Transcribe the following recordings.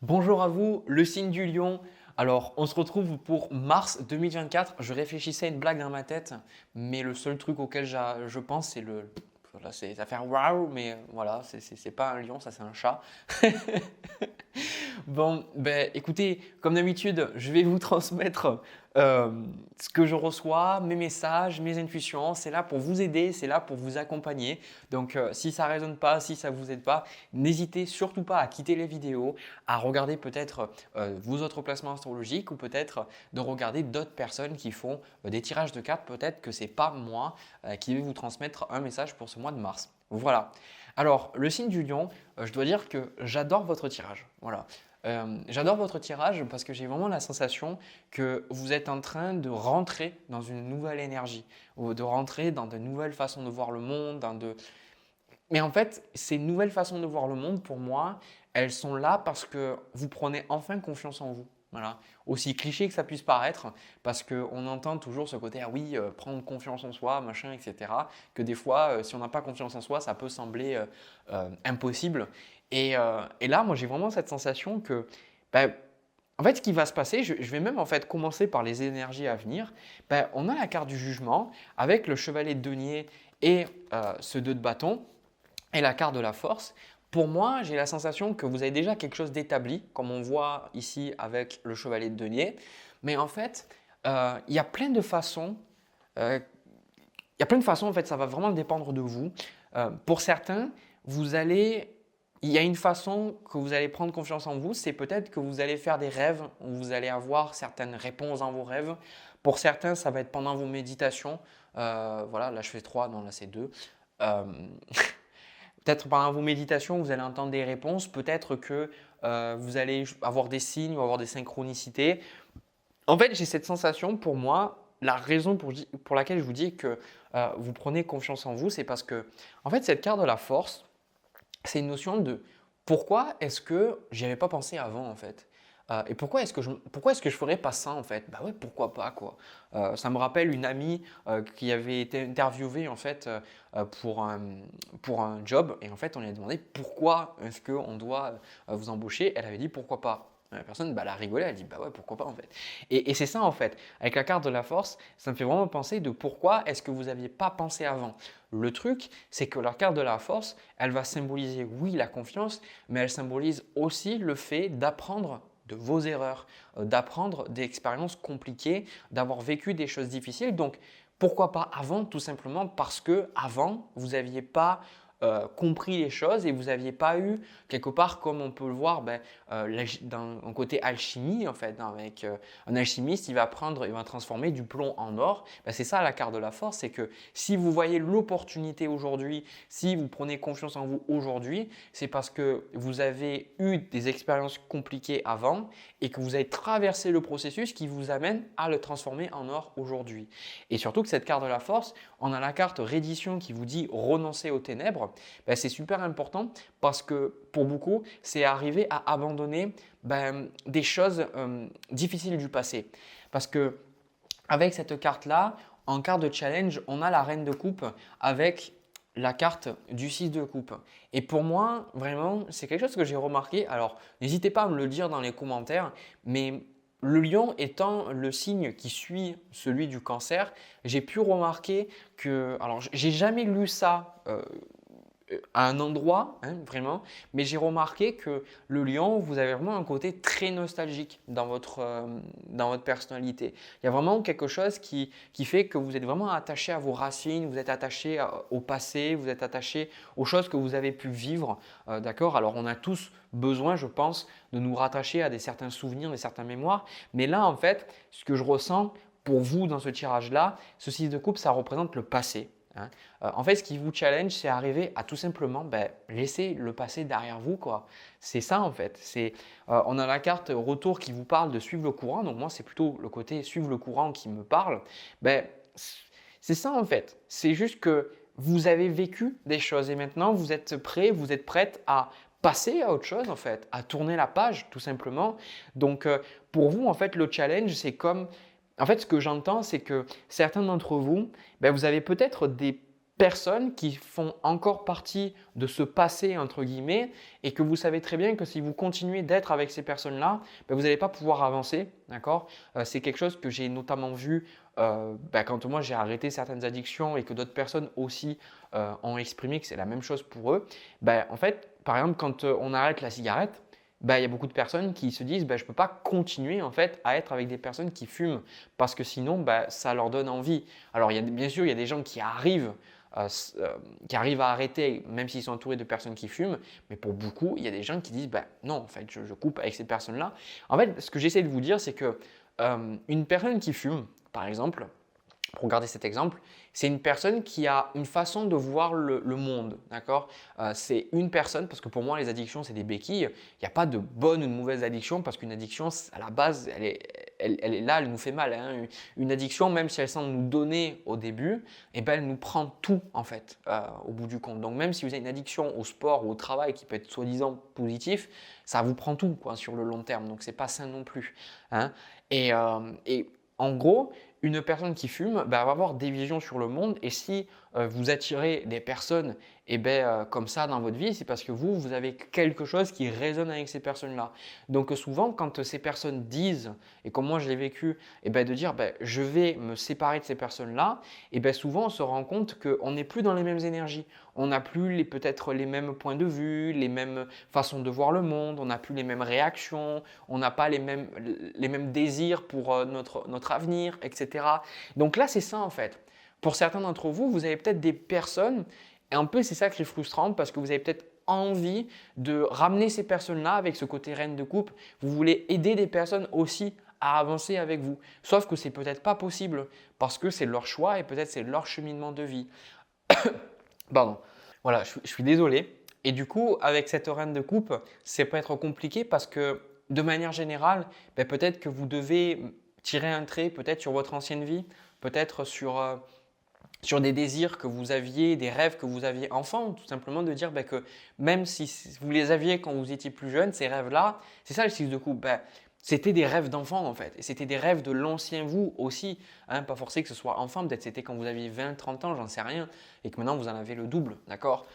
Bonjour à vous, le signe du lion. Alors, on se retrouve pour mars 2024. Je réfléchissais à une blague dans ma tête, mais le seul truc auquel je pense, c'est voilà, c'est ça faire waouh, mais voilà, c'est pas un lion, ça c'est un chat. Bon, ben écoutez, comme d'habitude, je vais vous transmettre ce que je reçois, mes messages, mes intuitions. C'est là pour vous aider, c'est là pour vous accompagner. Donc, si ça ne résonne pas, si ça ne vous aide pas, n'hésitez surtout pas à quitter les vidéos, à regarder peut-être vos autres placements astrologiques ou peut-être de regarder d'autres personnes qui font des tirages de cartes. Peut-être que ce n'est pas moi qui vais vous transmettre un message pour ce mois de mars. Voilà. Alors, le signe du lion, je dois dire que j'adore votre tirage. Voilà. J'adore votre tirage parce que j'ai vraiment la sensation que vous êtes en train de rentrer dans une nouvelle énergie ou de rentrer dans de nouvelles façons de voir le monde. Mais en fait, ces nouvelles façons de voir le monde, pour moi, elles sont là parce que vous prenez enfin confiance en vous. Voilà. Aussi cliché que ça puisse paraître, parce qu'on entend toujours ce côté, ah oui, prendre confiance en soi, machin, etc. Que des fois, si on n'a pas confiance en soi, ça peut sembler impossible. Et là, moi, j'ai vraiment cette sensation que, ben, en fait, ce qui va se passer, je vais même en fait commencer par les énergies à venir. Ben, on a la carte du jugement avec le chevalier de denier et ce 2 de bâton et la carte de la force. Pour moi, j'ai la sensation que vous avez déjà quelque chose d'établi, comme on voit ici avec le chevalier de denier. Mais en fait, il y a plein de façons. euh, il y a plein de façons, en fait, ça va vraiment dépendre de vous. Pour certains, il y a une façon que vous allez prendre confiance en vous, c'est peut-être que vous allez faire des rêves, où vous allez avoir certaines réponses dans vos rêves. Pour certains, ça va être pendant vos méditations. Voilà, là je fais 3, non là c'est 2. Euh, Peut-être pendant vos méditations, vous allez entendre des réponses. Peut-être que vous allez avoir des signes ou avoir des synchronicités. En fait, j'ai cette sensation, pour moi, la raison pour laquelle je vous dis que vous prenez confiance en vous, c'est parce que, en fait, cette carte de la force, c'est une notion de pourquoi est-ce que j'y avais pas pensé avant, en fait. Et pourquoi est-ce que je ferais pas ça en fait? Bah ouais, pourquoi pas quoi. Ça me rappelle une amie qui avait été interviewée en fait pour un job et en fait on lui a demandé pourquoi est-ce qu'on doit vous embaucher. Elle avait dit pourquoi pas. La personne, bah, elle a rigolé, elle a dit bah ouais, pourquoi pas en fait. Et c'est ça en fait, avec la carte de la force, ça me fait vraiment penser de pourquoi est-ce que vous n'aviez pas pensé avant. Le truc, c'est que la carte de la force, elle va symboliser, oui, la confiance, mais elle symbolise aussi le fait d'apprendre de vos erreurs, d'apprendre des expériences compliquées, d'avoir vécu des choses difficiles. Donc, pourquoi pas avant? Tout simplement parce que avant, vous n'aviez pas compris les choses et vous n'aviez pas eu quelque part, comme on peut le voir dans un côté alchimie en fait, avec un alchimiste, il va transformer du plomb en or. Ben, c'est ça la carte de la force, c'est que si vous voyez l'opportunité aujourd'hui, si vous prenez confiance en vous aujourd'hui, c'est parce que vous avez eu des expériences compliquées avant et que vous avez traversé le processus qui vous amène à le transformer en or aujourd'hui. Et surtout que cette carte de la force, on a la carte reddition qui vous dit renoncer aux ténèbres. Ben, c'est super important parce que pour beaucoup, c'est arriver à abandonner des choses difficiles du passé. Parce que avec cette carte-là, en carte de challenge, on a la reine de coupe avec la carte du 6 de coupe. Et pour moi, vraiment, c'est quelque chose que j'ai remarqué. Alors, n'hésitez pas à me le dire dans les commentaires, mais le lion étant le signe qui suit celui du cancer, j'ai pu remarquer que, alors j'ai jamais lu ça à un endroit, hein, vraiment, mais j'ai remarqué que le lion, vous avez vraiment un côté très nostalgique dans votre personnalité. Il y a vraiment quelque chose qui fait que vous êtes vraiment attaché à vos racines, vous êtes attaché au passé, vous êtes attaché aux choses que vous avez pu vivre. D'accord? Alors, on a tous besoin, je pense, de nous rattacher à des certains souvenirs, des certaines mémoires. Mais là, en fait, ce que je ressens pour vous dans ce tirage-là, ce 6 de coupe, ça représente le passé. Hein. En fait, ce qui vous challenge, c'est arriver à tout simplement laisser le passé derrière vous, quoi. C'est ça en fait. On a la carte retour qui vous parle de suivre le courant. Donc moi, c'est plutôt le côté suivre le courant qui me parle. Ben, c'est ça en fait. C'est juste que vous avez vécu des choses et maintenant vous êtes prêt, vous êtes prête à passer à autre chose en fait, à tourner la page tout simplement. Donc pour vous en fait, le challenge, c'est comme en fait, ce que j'entends, c'est que certains d'entre vous, vous avez peut-être personnes qui font encore partie de ce passé, entre guillemets, et que vous savez très bien que si vous continuez d'être avec ces personnes-là, ben, vous n'allez pas pouvoir avancer, d'accord? C'est quelque chose que j'ai notamment vu ben, quand moi j'ai arrêté certaines addictions et que d'autres personnes aussi ont exprimé que c'est la même chose pour eux. Ben, en fait, par exemple, quand on arrête la cigarette, ben, il y a beaucoup de personnes qui se disent ben, je ne peux pas continuer en fait à être avec des personnes qui fument parce que sinon ben, ça leur donne envie. Alors bien sûr, il y a des gens qui arrivent à arrêter même s'ils sont entourés de personnes qui fument, mais pour beaucoup, il y a des gens qui disent ben, non, en fait, je coupe avec ces personnes-là. En fait, ce que j'essaie de vous dire, c'est que une personne qui fume, par exemple, pour garder cet exemple, c'est une personne qui a une façon de voir le monde, d'accord? C'est une personne, parce que pour moi, les addictions, c'est des béquilles. Il n'y a pas de bonne ou de mauvaise addiction, parce qu'une addiction, à la base, elle est là, elle nous fait mal, hein. Une addiction, même si elle semble nous donner au début, eh ben, elle nous prend tout, en fait, au bout du compte. Donc, même si vous avez une addiction au sport ou au travail qui peut être soi-disant positif, ça vous prend tout, quoi, sur le long terme. Donc, ce n'est pas sain non plus, hein. Et en gros, une personne qui fume ben, va avoir des visions sur le monde et si vous attirez des personnes comme ça dans votre vie, c'est parce que vous avez quelque chose qui résonne avec ces personnes-là. Donc souvent, quand ces personnes disent, et comme moi je l'ai vécu, de dire je vais me séparer de ces personnes-là, souvent on se rend compte qu'on n'est plus dans les mêmes énergies. On n'a plus peut-être les mêmes points de vue, les mêmes façons de voir le monde, on n'a plus les mêmes réactions, on n'a pas les mêmes désirs pour notre avenir, etc. Donc là, c'est ça en fait. Pour certains d'entre vous, vous avez peut-être des personnes, et un peu c'est ça qui est frustrant parce que vous avez peut-être envie de ramener ces personnes-là avec ce côté reine de coupe. Vous voulez aider des personnes aussi à avancer avec vous. Sauf que c'est peut-être pas possible parce que c'est leur choix et peut-être c'est leur cheminement de vie. Pardon. Voilà, je suis désolé. Et du coup, avec cette reine de coupe, c'est peut être compliqué parce que de manière générale, peut-être que vous devez tirer un trait peut-être sur votre ancienne vie, peut-être sur des désirs que vous aviez, des rêves que vous aviez enfant, tout simplement de dire que même si vous les aviez quand vous étiez plus jeune, ces rêves-là, c'est ça le 6 de coupe, c'était des rêves d'enfant en fait, et c'était des rêves de l'ancien vous aussi, hein, pas forcément que ce soit enfant, peut-être c'était quand vous aviez 20, 30 ans, j'en sais rien, et que maintenant vous en avez le double, d'accord?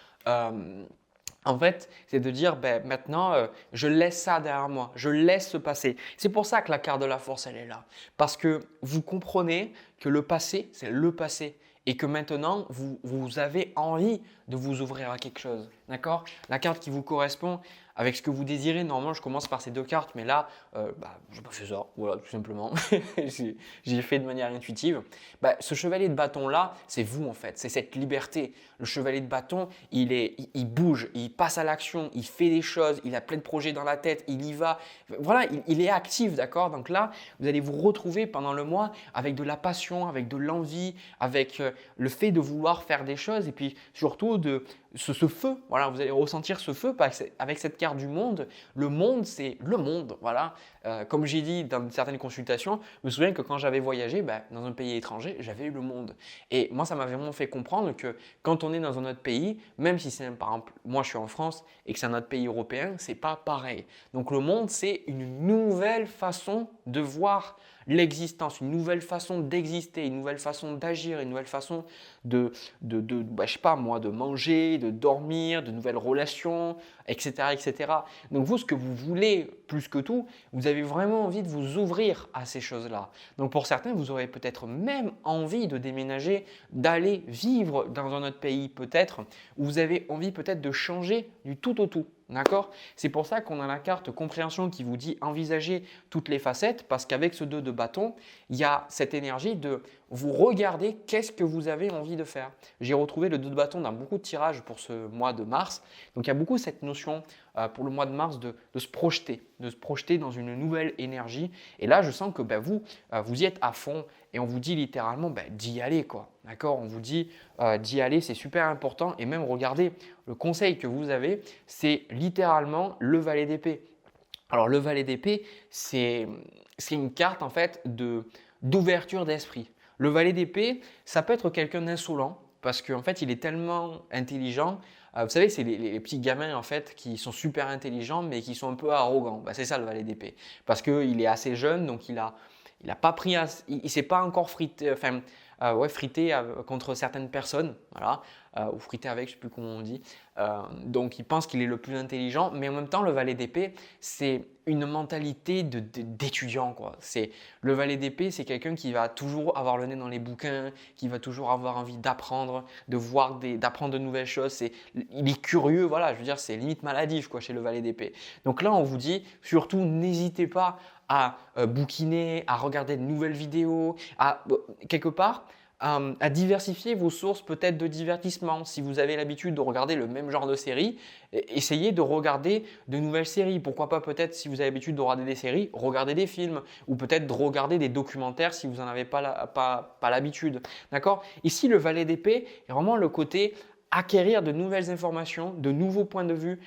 En fait, c'est de dire maintenant, je laisse ça derrière moi, je laisse se passer. C'est pour ça que la carte de la force, elle est là. Parce que vous comprenez que le passé, c'est le passé. Et que maintenant, vous avez envie de vous ouvrir à quelque chose. D'accord? La carte qui vous correspond avec ce que vous désirez. Normalement, je commence par ces deux cartes, mais là, je n'ai pas fait ça. Voilà, tout simplement. J'ai fait de manière intuitive. Ce chevalier de bâton-là, c'est vous en fait. C'est cette liberté. Le chevalier de bâton, il bouge, il passe à l'action, il fait des choses, il a plein de projets dans la tête, il y va. Voilà, il est actif, d'accord? Donc là, vous allez vous retrouver pendant le mois avec de la passion, avec de l'envie, avec le fait de vouloir faire des choses et puis surtout de ce feu. Voilà, vous allez ressentir ce feu avec cette carte du monde. Le monde, c'est le monde. Voilà. Comme j'ai dit dans certaines consultations, je me souviens que quand j'avais voyagé dans un pays étranger, j'avais eu le monde. Et moi, ça m'a vraiment fait comprendre que quand on est dans un autre pays, même si c'est par exemple, moi je suis en France et que c'est un autre pays européen, c'est pas pareil. Donc le monde, c'est une nouvelle façon de voir l'existence, une nouvelle façon d'exister, une nouvelle façon d'agir, une nouvelle façon je sais pas moi, de manger, de dormir, de nouvelles relations, etc., etc. Donc vous, ce que vous voulez plus que tout, vous avez vraiment envie de vous ouvrir à ces choses-là. Donc pour certains, vous aurez peut-être même envie de déménager, d'aller vivre dans un autre pays peut-être, ou vous avez envie peut-être de changer du tout au tout. D'accord? C'est pour ça qu'on a la carte compréhension qui vous dit envisager toutes les facettes parce qu'avec ce 2 de bâton, il y a cette énergie de vous regarder qu'est-ce que vous avez envie de faire. J'ai retrouvé le 2 de bâton dans beaucoup de tirages pour ce mois de mars. Donc il y a beaucoup cette notion pour le mois de mars de se projeter dans une nouvelle énergie. Et là, je sens que vous y êtes à fond et on vous dit littéralement d'y aller, quoi. D'accord? On vous dit d'y aller, c'est super important. Et même regardez, le conseil que vous avez, c'est littéralement le valet d'épée. Alors le valet d'épée, c'est une carte en fait d'ouverture d'esprit. Le valet d'épée, ça peut être quelqu'un d'insolent parce qu'en fait, il est tellement intelligent. Vous savez, c'est les petits gamins en fait qui sont super intelligents mais qui sont un peu arrogants. C'est ça le valet d'épée. Parce qu'il est assez jeune, donc il a pas pris, il s'est pas encore frité, ouais, friter contre certaines personnes, voilà, ou friter avec, je ne sais plus comment on dit. Donc il pense qu'il est le plus intelligent, mais en même temps, le valet d'épée, c'est une mentalité d'étudiant, quoi. Le valet d'épée, c'est quelqu'un qui va toujours avoir le nez dans les bouquins, qui va toujours avoir envie d'apprendre, d'apprendre de nouvelles choses. Il est curieux, voilà, je veux dire, c'est limite maladif, quoi, chez le valet d'épée. Donc là, on vous dit, surtout, n'hésitez pas à bouquiner, à regarder de nouvelles vidéos, quelque part, à diversifier vos sources peut-être de divertissement. Si vous avez l'habitude de regarder le même genre de série, essayez de regarder de nouvelles séries. Pourquoi pas peut-être si vous avez l'habitude de regarder des séries, regarder des films ou peut-être de regarder des documentaires si vous n'en avez pas l'habitude. D'accord? Ici, le valet d'épée est vraiment le côté acquérir de nouvelles informations, de nouveaux points de vue,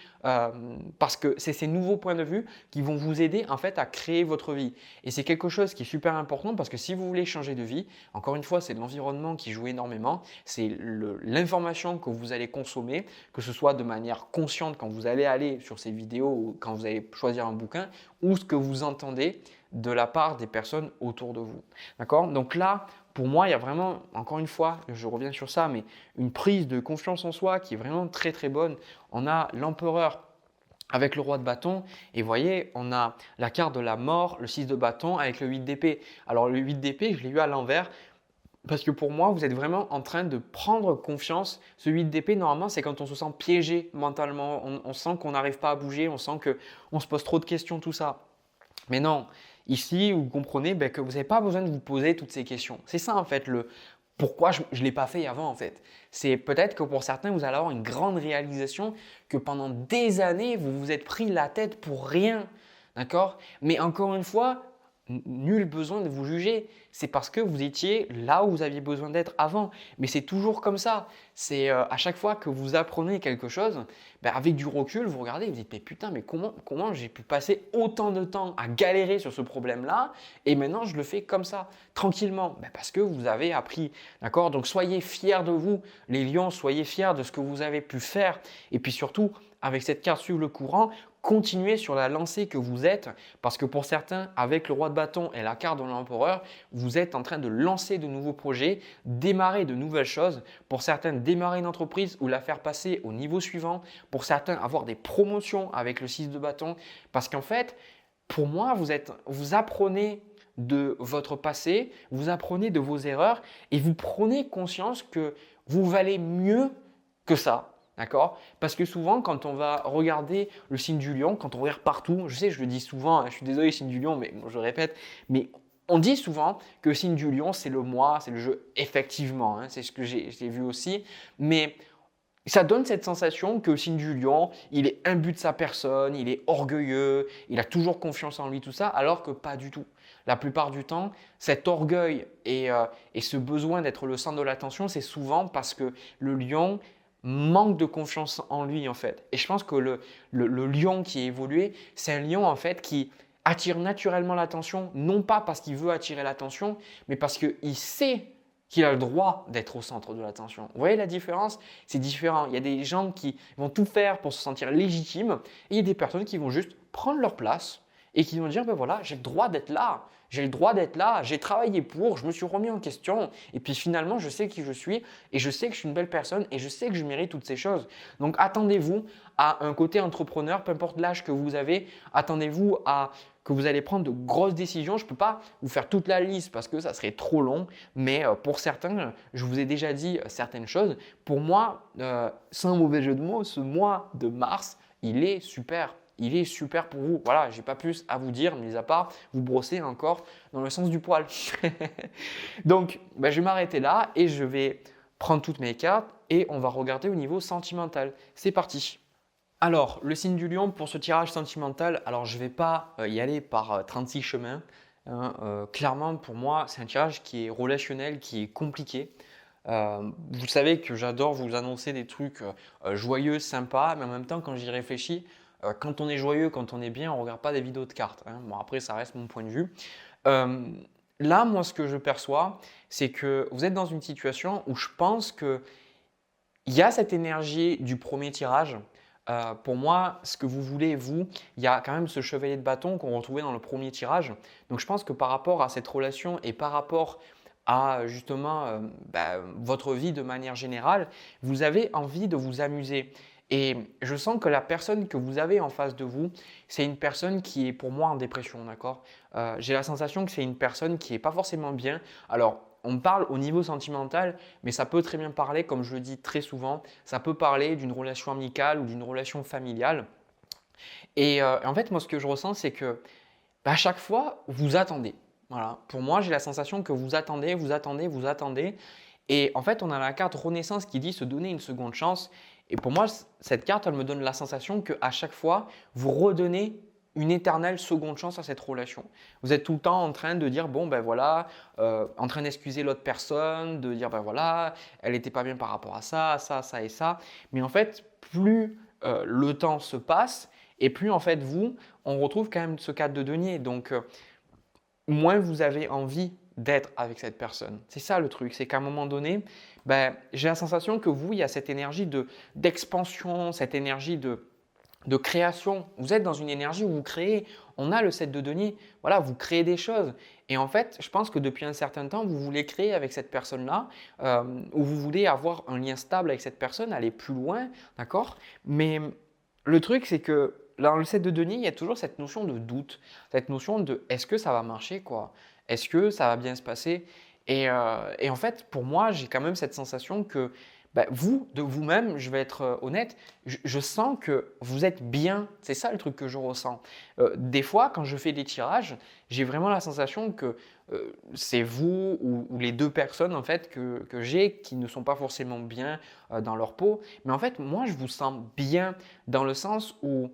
parce que c'est ces nouveaux points de vue qui vont vous aider en fait à créer votre vie. Et c'est quelque chose qui est super important parce que si vous voulez changer de vie, encore une fois, c'est l'environnement qui joue énormément, c'est l'information que vous allez consommer, que ce soit de manière consciente quand vous allez aller sur ces vidéos ou quand vous allez choisir un bouquin, ou ce que vous entendez de la part des personnes autour de vous. D'accord? Donc là, pour moi, il y a vraiment, encore une fois, je reviens sur ça, mais une prise de confiance en soi qui est vraiment très très bonne. On a l'empereur avec le roi de bâton et vous voyez, on a la carte de la mort, le 6 de bâton avec le 8 d'épée. Alors le 8 d'épée, je l'ai eu à l'envers parce que pour moi, vous êtes vraiment en train de prendre confiance. Ce 8 d'épée, normalement, c'est quand on se sent piégé mentalement, on sent qu'on n'arrive pas à bouger, on sent qu'on se pose trop de questions, tout ça. Mais non, ici, vous comprenez que vous n'avez pas besoin de vous poser toutes ces questions. C'est ça en fait pourquoi je ne l'ai pas fait avant en fait. C'est peut-être que pour certains, vous allez avoir une grande réalisation que pendant des années, vous vous êtes pris la tête pour rien. D'accord? Mais encore une fois, nul besoin de vous juger. C'est parce que vous étiez là où vous aviez besoin d'être avant. Mais c'est toujours comme ça. C'est à chaque fois que vous apprenez quelque chose, avec du recul, vous regardez et vous dites mais putain, mais comment j'ai pu passer autant de temps à galérer sur ce problème-là et maintenant je le fais comme ça, tranquillement. Parce que vous avez appris. D'accord? Donc soyez fiers de vous, les lions, soyez fiers de ce que vous avez pu faire. Et puis surtout, avec cette carte suivre le courant, continuez sur la lancée que vous êtes parce que pour certains, avec le roi de bâton et la carte de l'empereur, vous êtes en train de lancer de nouveaux projets, démarrer de nouvelles choses. Pour certains, démarrer une entreprise ou la faire passer au niveau suivant. Pour certains, avoir des promotions avec le 6 de bâton. Parce qu'en fait, pour moi, vous apprenez de votre passé, vous apprenez de vos erreurs et vous prenez conscience que vous valez mieux que ça. D'accord? Parce que souvent, quand on va regarder le signe du lion, quand on regarde partout, je sais, je le dis souvent, je suis désolé, signe du lion, mais je répète, mais on dit souvent que le signe du lion, c'est le moi, c'est le jeu, effectivement, c'est ce que j'ai vu aussi, mais ça donne cette sensation que le signe du lion, il est imbu de sa personne, il est orgueilleux, il a toujours confiance en lui, tout ça, alors que pas du tout. La plupart du temps, cet orgueil et ce besoin d'être le centre de l'attention, c'est souvent parce que le lion manque de confiance en lui en fait. Et je pense que le lion qui est évolué, c'est un lion en fait qui attire naturellement l'attention, non pas parce qu'il veut attirer l'attention, mais parce qu'il sait qu'il a le droit d'être au centre de l'attention. Vous voyez la différence? C'est différent. Il y a des gens qui vont tout faire pour se sentir légitimes et il y a des personnes qui vont juste prendre leur place et qui vont dire voilà, j'ai le droit d'être là. J'ai le droit d'être là, j'ai travaillé pour, je me suis remis en question et puis finalement je sais qui je suis et je sais que je suis une belle personne et je sais que je mérite toutes ces choses. Donc attendez-vous à un côté entrepreneur, peu importe l'âge que vous avez, attendez-vous à que vous allez prendre de grosses décisions. Je ne peux pas vous faire toute la liste parce que ça serait trop long, mais pour certains, je vous ai déjà dit certaines choses. Pour moi, sans mauvais jeu de mots, ce mois de mars, il est super. Il est super pour vous. Voilà, je n'ai pas plus à vous dire, mis à part vous brosser encore dans le sens du poil. Donc, je vais m'arrêter là et je vais prendre toutes mes cartes et on va regarder au niveau sentimental. C'est parti. Alors, le signe du lion pour ce tirage sentimental, alors je ne vais pas y aller par 36 chemins. Clairement, pour moi, c'est un tirage qui est relationnel, qui est compliqué. Vous savez que j'adore vous annoncer des trucs joyeux, sympas, mais en même temps, quand j'y réfléchis, quand on est joyeux, quand on est bien, on ne regarde pas des vidéos de cartes. Bon, après, ça reste mon point de vue. Là, moi, ce que je perçois, c'est que vous êtes dans une situation où je pense qu'il y a cette énergie du premier tirage. Pour moi, ce que vous voulez, vous, il y a quand même ce chevalier de bâton qu'on retrouvait dans le premier tirage. Donc, je pense que par rapport à cette relation et par rapport à justement votre vie de manière générale, vous avez envie de vous amuser. Et je sens que la personne que vous avez en face de vous, c'est une personne qui est pour moi en dépression, d'accord? J'ai la sensation que c'est une personne qui n'est pas forcément bien. Alors, on parle au niveau sentimental, mais ça peut très bien parler, comme je le dis très souvent, ça peut parler d'une relation amicale ou d'une relation familiale. Et en fait, moi, ce que je ressens, c'est que à chaque fois, vous attendez. Voilà. Pour moi, j'ai la sensation que vous attendez, vous attendez, vous attendez. Et en fait, on a la carte Renaissance qui dit se donner une seconde chance. Et pour moi, cette carte, elle me donne la sensation qu'à chaque fois, vous redonnez une éternelle seconde chance à cette relation. Vous êtes tout le temps en train de dire, bon, ben voilà, en train d'excuser l'autre personne, de dire, ben voilà, elle n'était pas bien par rapport à ça, ça, ça et ça. Mais en fait, plus le temps se passe, et plus en fait, on retrouve quand même ce cadre de denier. Donc, moins vous avez envie d'être avec cette personne. C'est ça le truc, c'est qu'à un moment donné, j'ai la sensation que il y a cette énergie d'expansion, cette énergie de création. Vous êtes dans une énergie où vous créez. On a le 7 de denier. Voilà, vous créez des choses. Et en fait, je pense que depuis un certain temps, vous voulez créer avec cette personne-là, ou vous voulez avoir un lien stable avec cette personne, aller plus loin, d'accord? Mais le truc, c'est que dans le 7 de denier, il y a toujours cette notion de doute, cette notion de est-ce que ça va marcher, quoi? Est-ce que ça va bien se passer? Et en fait, pour moi, j'ai quand même cette sensation que vous, de vous-même, je vais être honnête, je sens que vous êtes bien. C'est ça le truc que je ressens. Des fois, quand je fais des tirages, j'ai vraiment la sensation que c'est vous ou les deux personnes en fait, que j'ai qui ne sont pas forcément bien dans leur peau. Mais en fait, moi, je vous sens bien dans le sens où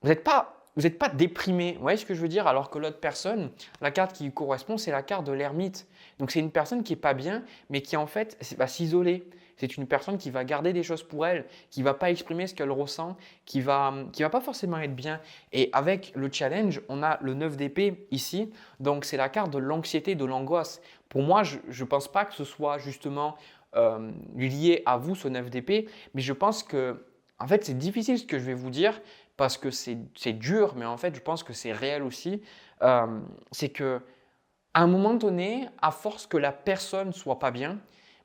vous n'êtes pas déprimé, vous voyez ce que je veux dire? Alors que l'autre personne, la carte qui lui correspond, c'est la carte de l'ermite. Donc c'est une personne qui n'est pas bien, mais qui en fait va s'isoler. C'est une personne qui va garder des choses pour elle, qui ne va pas exprimer ce qu'elle ressent, qui va pas forcément être bien. Et avec le challenge, on a le 9 d'épée ici, donc c'est la carte de l'anxiété, de l'angoisse. Pour moi, je ne pense pas que ce soit justement lié à vous, ce 9 d'épée, mais je pense que, en fait, c'est difficile ce que je vais vous dire, parce que c'est dur, mais en fait, je pense que c'est réel aussi. C'est que à un moment donné, à force que la personne soit pas bien,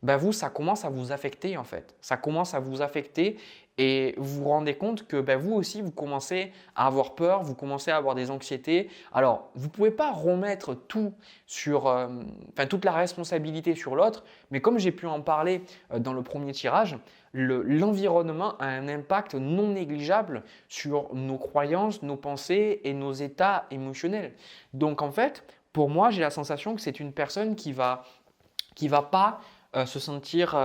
vous, ça commence à vous affecter en fait. Ça commence à vous affecter et vous vous rendez compte que vous aussi, vous commencez à avoir peur, vous commencez à avoir des anxiétés. Alors, vous ne pouvez pas remettre tout sur, toute la responsabilité sur l'autre, mais comme j'ai pu en parler dans le premier tirage, l'environnement a un impact non négligeable sur nos croyances, nos pensées et nos états émotionnels. Donc en fait, pour moi, j'ai la sensation que c'est une personne qui va pas se sentir,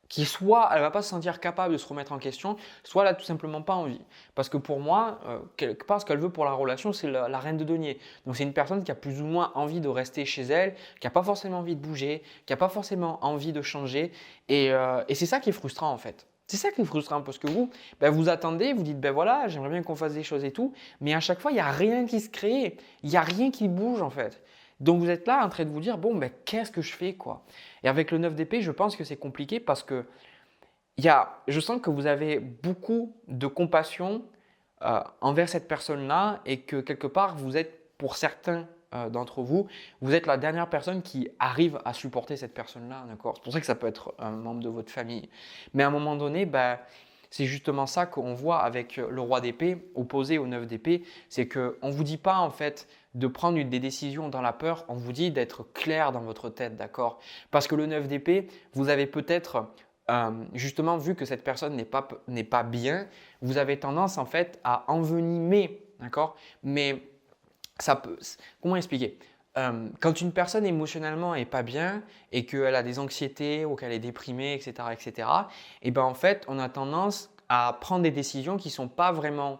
soit elle va pas se sentir capable de se remettre en question, soit elle a tout simplement pas envie. Parce que pour moi, quelque part, ce qu'elle veut pour la relation, c'est la reine de denier. Donc c'est une personne qui a plus ou moins envie de rester chez elle, qui n'a pas forcément envie de bouger, qui n'a pas forcément envie de changer. Et c'est ça qui est frustrant en fait. C'est ça qui est frustrant parce que vous attendez, vous dites, voilà, j'aimerais bien qu'on fasse des choses et tout, mais à chaque fois, il n'y a rien qui se crée, il n'y a rien qui bouge en fait. Donc vous êtes là en train de vous dire, qu'est-ce que je fais quoi? Et avec le 9 d'épée, je pense que c'est compliqué parce que je sens que vous avez beaucoup de compassion envers cette personne-là et que quelque part, vous êtes, pour certains d'entre vous, vous êtes la dernière personne qui arrive à supporter cette personne-là, d'accord? C'est pour ça que ça peut être un membre de votre famille. Mais à un moment donné, c'est justement ça qu'on voit avec le roi d'épée opposé au 9 d'épée, c'est qu'on ne vous dit pas en fait de prendre des décisions dans la peur, on vous dit d'être clair dans votre tête, d'accord? Parce que le 9 d'épée, vous avez peut-être justement vu que cette personne n'est pas bien, vous avez tendance en fait à envenimer, d'accord? Mais ça peut, comment expliquer? Quand une personne émotionnellement n'est pas bien et qu'elle a des anxiétés ou qu'elle est déprimée, etc., et en fait, on a tendance à prendre des décisions qui ne sont pas vraiment,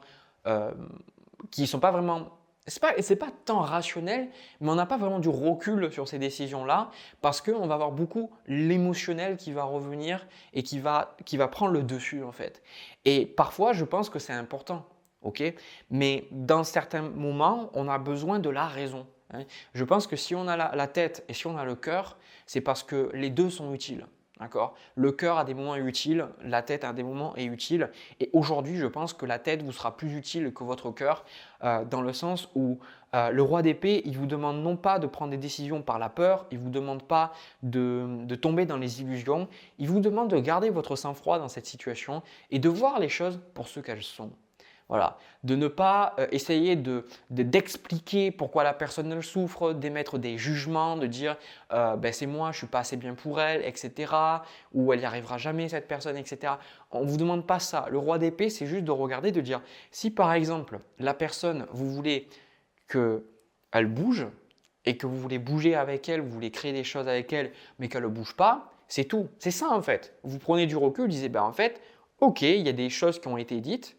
c'est pas tant rationnel, mais on n'a pas vraiment du recul sur ces décisions-là parce qu'on va avoir beaucoup l'émotionnel qui va revenir et qui va prendre le dessus en fait. Et parfois, je pense que c'est important, ok? Mais dans certains moments, on a besoin de la raison, hein. Je pense que si on a la tête et si on a le cœur, c'est parce que les deux sont utiles. D'accord? Le cœur a des moments utiles, la tête a des moments est utile. Et aujourd'hui, je pense que la tête vous sera plus utile que votre cœur, dans le sens où le roi d'épée, il vous demande non pas de prendre des décisions par la peur, il vous demande pas de tomber dans les illusions, il vous demande de garder votre sang-froid dans cette situation et de voir les choses pour ce qu'elles sont. Voilà, de ne pas essayer d'expliquer pourquoi la personne elle souffre, d'émettre des jugements, de dire ben, c'est moi, je ne suis pas assez bien pour elle, etc. Ou elle n'y arrivera jamais cette personne, etc. On ne vous demande pas ça. Le roi d'épée, c'est juste de regarder, de dire si par exemple la personne, vous voulez qu'elle bouge et que vous voulez bouger avec elle, vous voulez créer des choses avec elle, mais qu'elle ne bouge pas, c'est tout. C'est ça en fait. Vous prenez du recul, vous disiez ben, en fait, ok, il y a des choses qui ont été dites.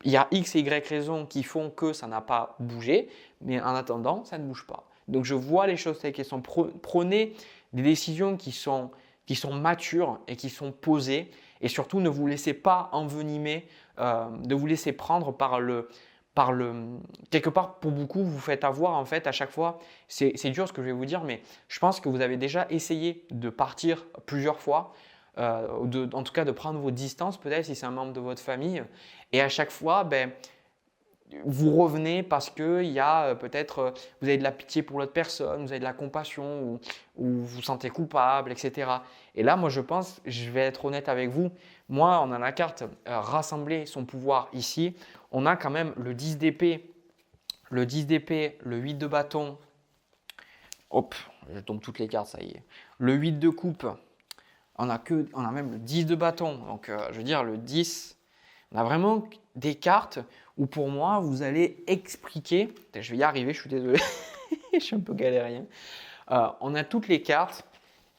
Il y a X et Y raisons qui font que ça n'a pas bougé, mais en attendant, ça ne bouge pas. Donc je vois les choses telles qu'elles sont. Prenez des décisions qui sont matures et qui sont posées. Et surtout, ne vous laissez pas envenimer, ne vous laissez prendre quelque part, pour beaucoup, vous faites avoir en fait à chaque fois. C'est dur ce que je vais vous dire, mais je pense que vous avez déjà essayé de partir plusieurs fois. En tout cas de prendre vos distances peut-être si c'est un membre de votre famille et à chaque fois ben, vous revenez parce que il y a peut-être vous avez de la pitié pour l'autre personne, vous avez de la compassion ou vous vous sentez coupable, etc. Et là moi je pense, je vais être honnête avec vous, moi on a la carte rassembler son pouvoir ici, on a quand même le 10 d'épée, le 8 de bâton, hop, je tombe toutes les cartes, ça y est, le 8 de coupe. On a même le 10 de bâton, donc je veux dire le 10, on a vraiment des cartes où pour moi vous allez expliquer, je vais y arriver, je suis désolé, je suis un peu galérien, on a toutes les cartes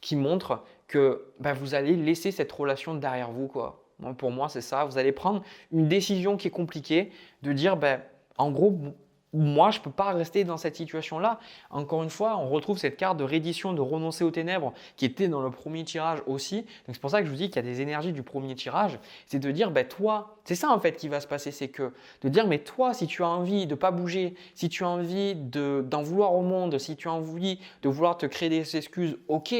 qui montrent que ben, vous allez laisser cette relation derrière vous, quoi. Pour moi c'est ça, vous allez prendre une décision qui est compliquée, de dire ben, en gros moi, je ne peux pas rester dans cette situation-là. Encore une fois, on retrouve cette carte de reddition, de renoncer aux ténèbres qui était dans le premier tirage aussi. Donc, c'est pour ça que je vous dis qu'il y a des énergies du premier tirage. C'est de dire, ben, toi, c'est ça en fait qui va se passer. C'est que de dire, mais toi, si tu as envie de ne pas bouger, si tu as envie d'en vouloir au monde, si tu as envie de vouloir te créer des excuses, ok.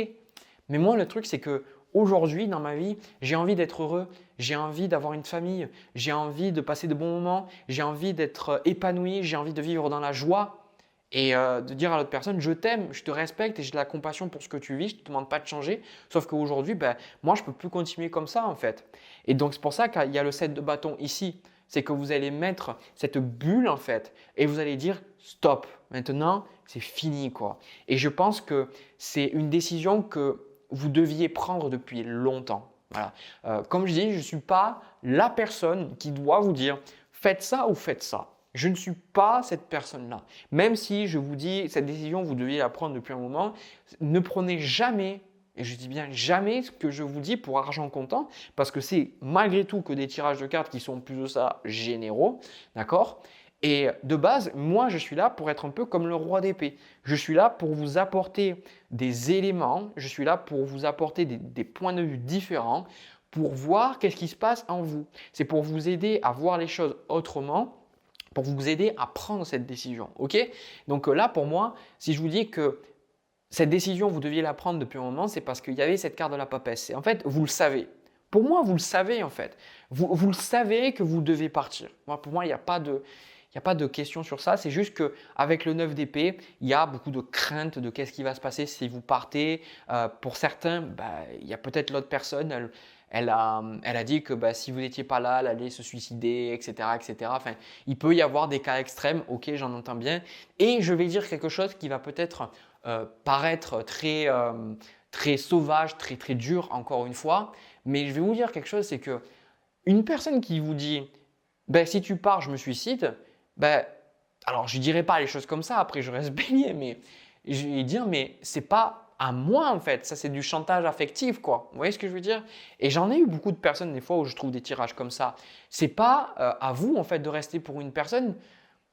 Mais moi, le truc, c'est que aujourd'hui, dans ma vie, j'ai envie d'être heureux, j'ai envie d'avoir une famille, j'ai envie de passer de bons moments, j'ai envie d'être épanoui, j'ai envie de vivre dans la joie et de dire à l'autre personne, je t'aime, je te respecte et j'ai de la compassion pour ce que tu vis, je ne te demande pas de changer. Sauf qu'aujourd'hui, ben, moi, je ne peux plus continuer comme ça en fait. Et donc, c'est pour ça qu'il y a le 7 de bâton ici. C'est que vous allez mettre cette bulle en fait et vous allez dire stop, maintenant c'est fini quoi. Et je pense que c'est une décision que vous deviez prendre depuis longtemps. Voilà. Comme je dis, je ne suis pas la personne qui doit vous dire faites ça ou faites ça. Je ne suis pas cette personne-là. Même si je vous dis cette décision, vous deviez la prendre depuis un moment, ne prenez jamais, et je dis bien jamais, ce que je vous dis pour argent comptant, parce que c'est malgré tout que des tirages de cartes qui sont plus de ça généraux, d'accord ? Et de base, moi, je suis là pour être un peu comme le roi d'épée. Je suis là pour vous apporter des éléments, je suis là pour vous apporter des points de vue différents, pour voir qu'est-ce qui se passe en vous. C'est pour vous aider à voir les choses autrement, pour vous aider à prendre cette décision. Ok ? Donc là, pour moi, si je vous dis que cette décision, vous deviez la prendre depuis un moment, c'est parce qu'il y avait cette carte de la papesse. Et en fait, vous le savez. Pour moi, vous le savez en fait. Vous le savez que vous devez partir. Pour moi, il n'y a pas de question sur ça, c'est juste qu'avec le 9 d'épée, il y a beaucoup de crainte de qu'est-ce qui va se passer si vous partez. Pour certains, il y a peut-être l'autre personne, elle a dit que si vous n'étiez pas là, elle allait se suicider, etc., etc. Enfin, il peut y avoir des cas extrêmes, ok, j'en entends bien. Et je vais dire quelque chose qui va peut-être paraître très sauvage, très, très dur, encore une fois. Mais je vais vous dire quelque chose, c'est que une personne qui vous dit si tu pars, je me suicide, alors je ne dirais pas les choses comme ça, après je reste baigné, mais je vais dire, mais c'est pas à moi en fait, ça c'est du chantage affectif quoi. Vous voyez ce que je veux dire? Et j'en ai eu beaucoup de personnes des fois où je trouve des tirages comme ça. C'est pas à vous en fait de rester pour une personne.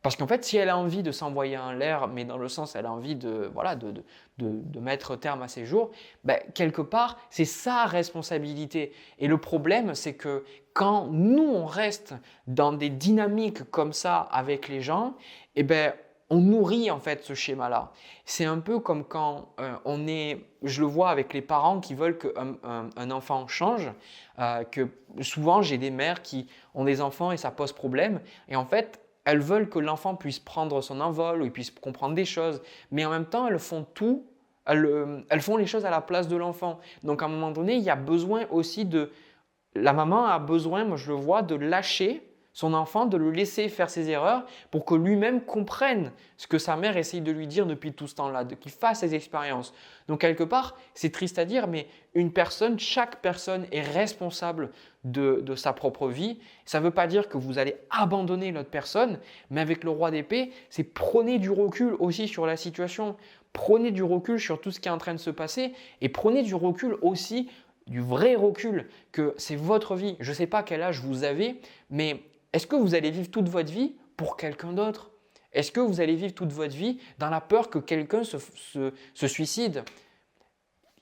Parce qu'en fait, si elle a envie de s'envoyer en l'air, mais dans le sens, elle a envie de mettre terme à ses jours, quelque part, c'est sa responsabilité. Et le problème, c'est que quand nous, on reste dans des dynamiques comme ça avec les gens, on nourrit en fait ce schéma-là. C'est un peu comme quand je le vois avec les parents qui veulent qu'un enfant change, que souvent j'ai des mères qui ont des enfants et ça pose problème. Et en fait, elles veulent que l'enfant puisse prendre son envol ou il puisse comprendre des choses, mais en même temps, elles font tout, elles font les choses à la place de l'enfant. Donc à un moment donné, il y a besoin aussi la maman a besoin, moi je le vois, de lâcher son enfant, de le laisser faire ses erreurs pour que lui-même comprenne ce que sa mère essaye de lui dire depuis tout ce temps-là, qu'il fasse ses expériences. Donc quelque part, c'est triste à dire, mais chaque personne est responsable de sa propre vie. Ça ne veut pas dire que vous allez abandonner l'autre personne, mais avec le roi d'épée, c'est prenez du recul aussi sur la situation, prenez du recul sur tout ce qui est en train de se passer et prenez du recul aussi du vrai recul, que c'est votre vie. Je ne sais pas quel âge vous avez, mais est-ce que vous allez vivre toute votre vie pour quelqu'un d'autre? Est-ce que vous allez vivre toute votre vie dans la peur que quelqu'un se suicide?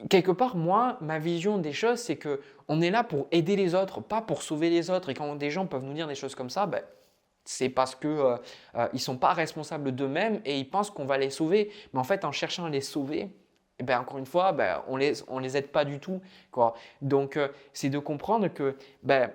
Quelque part, moi, ma vision des choses, c'est qu'on est là pour aider les autres, pas pour sauver les autres. Et quand des gens peuvent nous dire des choses comme ça, ben, c'est parce qu'ils ne sont pas responsables d'eux-mêmes et ils pensent qu'on va les sauver. Mais en fait, en cherchant à les sauver, eh ben, encore une fois, ben, on les aide pas du tout, quoi. Donc, c'est de comprendre que ben,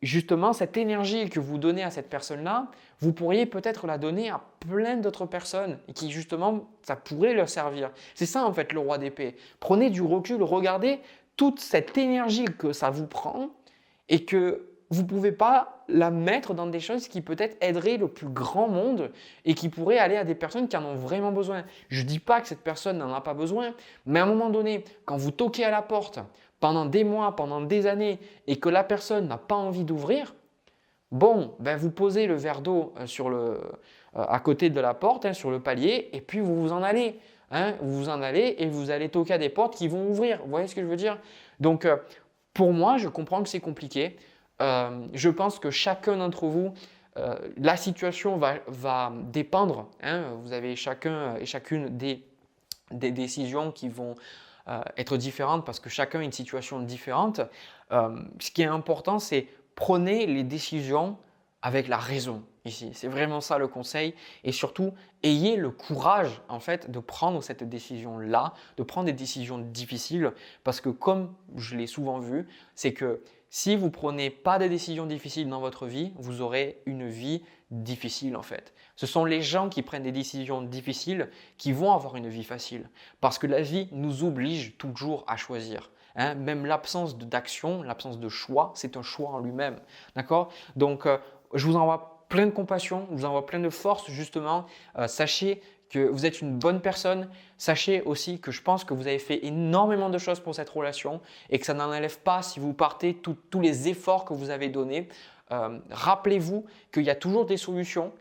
justement, cette énergie que vous donnez à cette personne-là, vous pourriez peut-être la donner à plein d'autres personnes et qui justement, ça pourrait leur servir. C'est ça en fait le roi d'épée. Prenez du recul, regardez toute cette énergie que ça vous prend et que vous ne pouvez pas la mettre dans des choses qui peut-être aideraient le plus grand monde et qui pourraient aller à des personnes qui en ont vraiment besoin. Je ne dis pas que cette personne n'en a pas besoin, mais à un moment donné, quand vous toquez à la porte pendant des mois, pendant des années et que la personne n'a pas envie d'ouvrir, bon, ben vous posez le verre d'eau à côté de la porte, hein, sur le palier, et puis vous vous en allez. Hein, vous vous en allez et vous allez toquer à des portes qui vont ouvrir. Vous voyez ce que je veux dire? Donc, pour moi, je comprends que c'est compliqué. Je pense que chacun d'entre vous, la situation va dépendre. Hein, vous avez chacun et chacune des décisions qui vont être différentes parce que chacun a une situation différente. Ce qui est important, c'est prenez les décisions avec la raison ici. C'est vraiment ça le conseil. Et surtout, ayez le courage en fait de prendre cette décision-là, de prendre des décisions difficiles parce que comme je l'ai souvent vu, c'est que si vous ne prenez pas des décisions difficiles dans votre vie, vous aurez une vie difficile en fait. Ce sont les gens qui prennent des décisions difficiles qui vont avoir une vie facile parce que la vie nous oblige toujours à choisir. Hein, même l'absence d'action, l'absence de choix, c'est un choix en lui-même. D'accord? Donc, je vous envoie plein de compassion, je vous envoie plein de force justement. Sachez que vous êtes une bonne personne. Sachez aussi que je pense que vous avez fait énormément de choses pour cette relation et que ça n'en enlève pas si vous partez tous les efforts que vous avez donnés. Rappelez-vous qu'il y a toujours des solutions.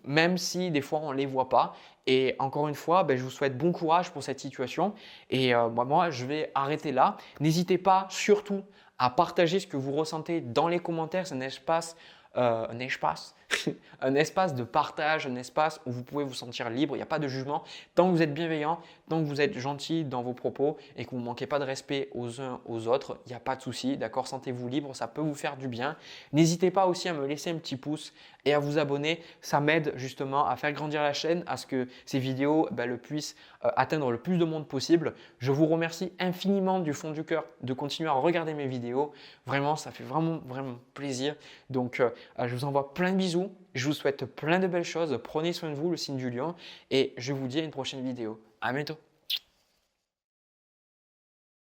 Même si des fois on ne les voit pas. Et encore une fois, ben, je vous souhaite bon courage pour cette situation. Et moi, je vais arrêter là. N'hésitez pas surtout à partager ce que vous ressentez dans les commentaires. C'est un espace, un espace de partage, un espace où vous pouvez vous sentir libre. Il n'y a pas de jugement. Tant que vous êtes bienveillant, tant que vous êtes gentil dans vos propos et que vous ne manquez pas de respect aux uns aux autres, il n'y a pas de souci. D'accord, sentez-vous libre, ça peut vous faire du bien. N'hésitez pas aussi à me laisser un petit pouce et à vous abonner. Ça m'aide justement à faire grandir la chaîne, à ce que ces vidéos le puissent atteindre le plus de monde possible. Je vous remercie infiniment du fond du cœur de continuer à regarder mes vidéos. Vraiment, ça fait vraiment, vraiment plaisir. Donc, je vous envoie plein de bisous. Je vous souhaite plein de belles choses. Prenez soin de vous, le signe du lion. Et je vous dis à une prochaine vidéo. À bientôt.